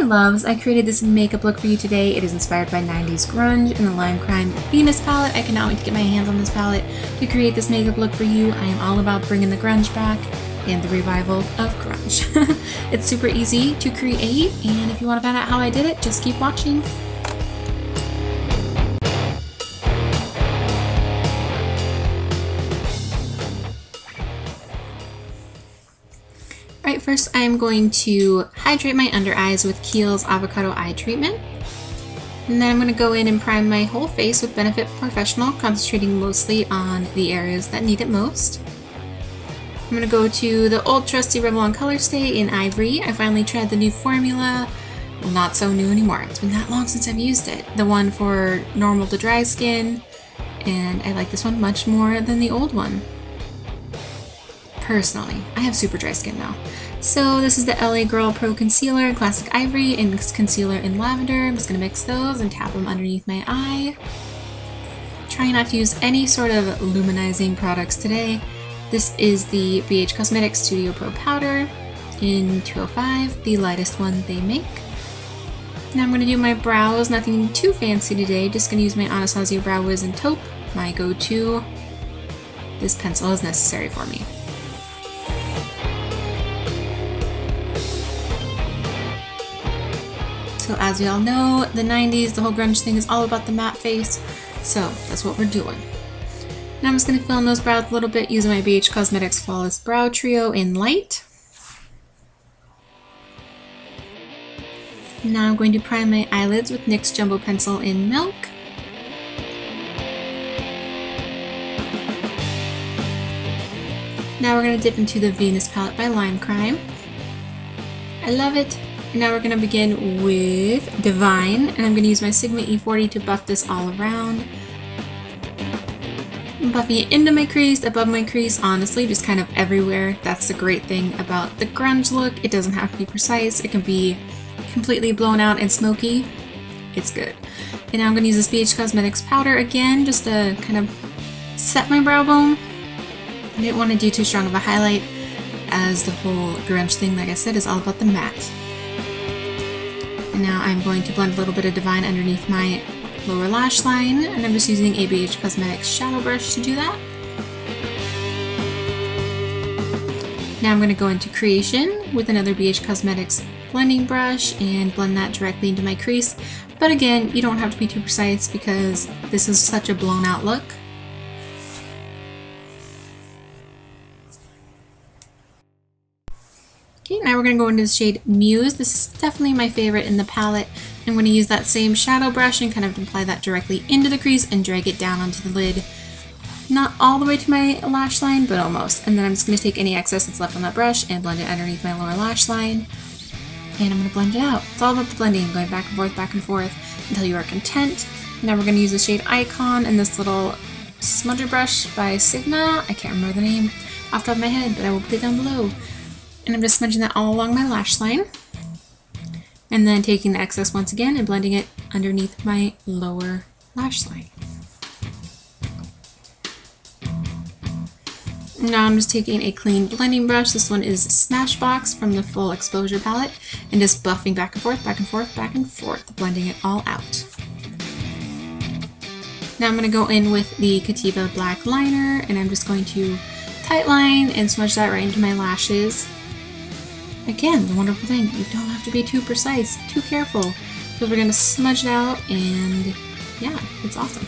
loves, I created this makeup look for you today. It is inspired by 90s grunge and the Lime Crime Venus palette. I cannot wait to get my hands on this palette to create this makeup look for you. I am all about bringing the grunge back and the revival of grunge. It's super easy to create, and if you want to find out how I did it, just keep watching. Alright, first I'm going to hydrate my under eyes with Kiehls Avocado Eye Treatment. And then I'm going to go in and prime my whole face with Benefit PoreFessional, concentrating mostly on the areas that need it most. I'm going to go to the old trusty Revlon Colourstay in Ivory. I finally tried the new formula. Well, not so new anymore. It's been that long since I've used it. The one for normal to dry skin, and I like this one much more than the old one. Personally, I have super dry skin now. So this is the LA Girl Pro Concealer in Classic Ivory and Concealer in Lavender. I'm just going to mix those and tap them underneath my eye. Trying not to use any sort of luminizing products today. This is the BH Cosmetics Studio Pro Powder in 205, the lightest one they make. Now I'm going to do my brows, nothing too fancy today, just going to use my Anastasia Brow Wiz in Taupe, my go-to. This pencil is necessary for me. So as we all know, the 90s, the whole grunge thing is all about the matte face, so that's what we're doing. Now I'm just going to fill in those brows a little bit using my BH Cosmetics Flawless Brow Trio in Light. Now I'm going to prime my eyelids with NYX Jumbo Pencil in Milk. Now we're going to dip into the Venus palette by Lime Crime. I love it. And now we're going to begin with Divine, and I'm going to use my Sigma E40 to buff this all around. I'm buffing it into my crease, above my crease, honestly, just kind of everywhere. That's the great thing about the grunge look. It doesn't have to be precise. It can be completely blown out and smoky. It's good. And now I'm going to use this BH Cosmetics powder again, just to kind of set my brow bone. I didn't want to do too strong of a highlight, as the whole grunge thing, like I said, is all about the matte. And now I'm going to blend a little bit of Divine underneath my lower lash line, and I'm just using a BH Cosmetics shadow brush to do that. Now I'm going to go into Creation with another BH Cosmetics blending brush and blend that directly into my crease. But again, you don't have to be too precise because this is such a blown out look. Okay, now we're going to go into the shade Muse. This is definitely my favorite in the palette. I'm going to use that same shadow brush and kind of apply that directly into the crease and drag it down onto the lid. Not all the way to my lash line, but almost. And then I'm just going to take any excess that's left on that brush and blend it underneath my lower lash line. And I'm going to blend it out. It's all about the blending, going back and forth until you are content. Now we're going to use the shade Icon and this little smudger brush by Sigma. I can't remember the name off the top of my head, but I will put it down below. And I'm just smudging that all along my lash line. And then taking the excess once again and blending it underneath my lower lash line. Now I'm just taking a clean blending brush. This one is Smashbox from the Full Exposure palette, and just buffing back and forth, back and forth, back and forth, blending it all out. Now I'm going to go in with the Cativa black liner, and I'm just going to tight line and smudge that right into my lashes. Again, the wonderful thing, you don't have to be too precise, too careful, because we're going to smudge it out, and yeah, it's awesome.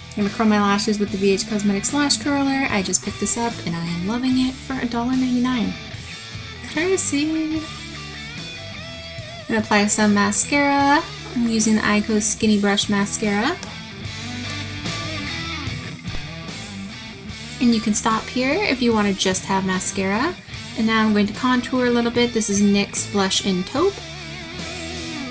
I'm going to curl my lashes with the BH Cosmetics Lash Curler. I just picked this up, and I am loving it for $1.99. Crazy! I'm going to apply some mascara. I'm using the EyeKo Skinny Brush Mascara. And you can stop here if you want to just have mascara. And now I'm going to contour a little bit. This is NYX Blush in Taupe.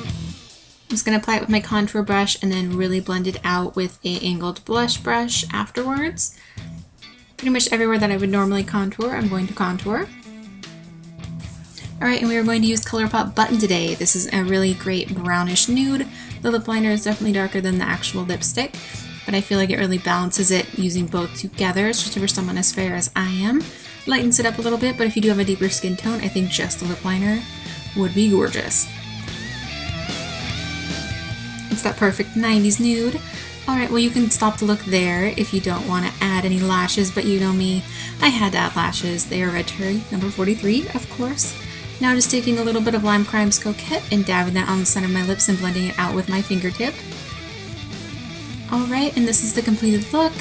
I'm just going to apply it with my contour brush and then really blend it out with an angled blush brush afterwards. Pretty much everywhere that I would normally contour, I'm going to contour. Alright, and we are going to use ColourPop Button today. This is a really great brownish nude. The lip liner is definitely darker than the actual lipstick, but I feel like it really balances it using both together, especially for someone as fair as I am. Lightens it up a little bit, but if you do have a deeper skin tone, I think just the lip liner would be gorgeous. It's that perfect 90s nude. Alright, well you can stop the look there if you don't want to add any lashes, but you know me, I had to add lashes. They are Red Cherry, number 43, of course. Now just taking a little bit of Lime Crime's Coquette and dabbing that on the center of my lips and blending it out with my fingertip. Alright, and this is the completed look.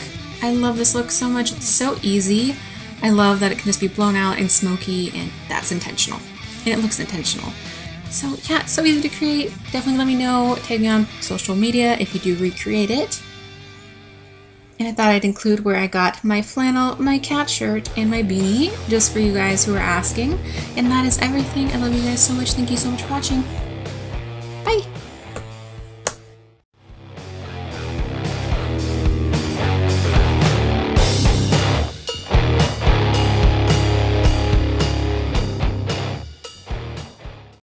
I love this look so much, it's so easy. I love that it can just be blown out and smoky, and that's intentional. And it looks intentional. So yeah, it's so easy to create. Definitely let me know, tag me on social media if you do recreate it. And I thought I'd include where I got my flannel, my cat shirt, and my beanie, just for you guys who are asking. And that is everything. I love you guys so much. Thank you so much for watching.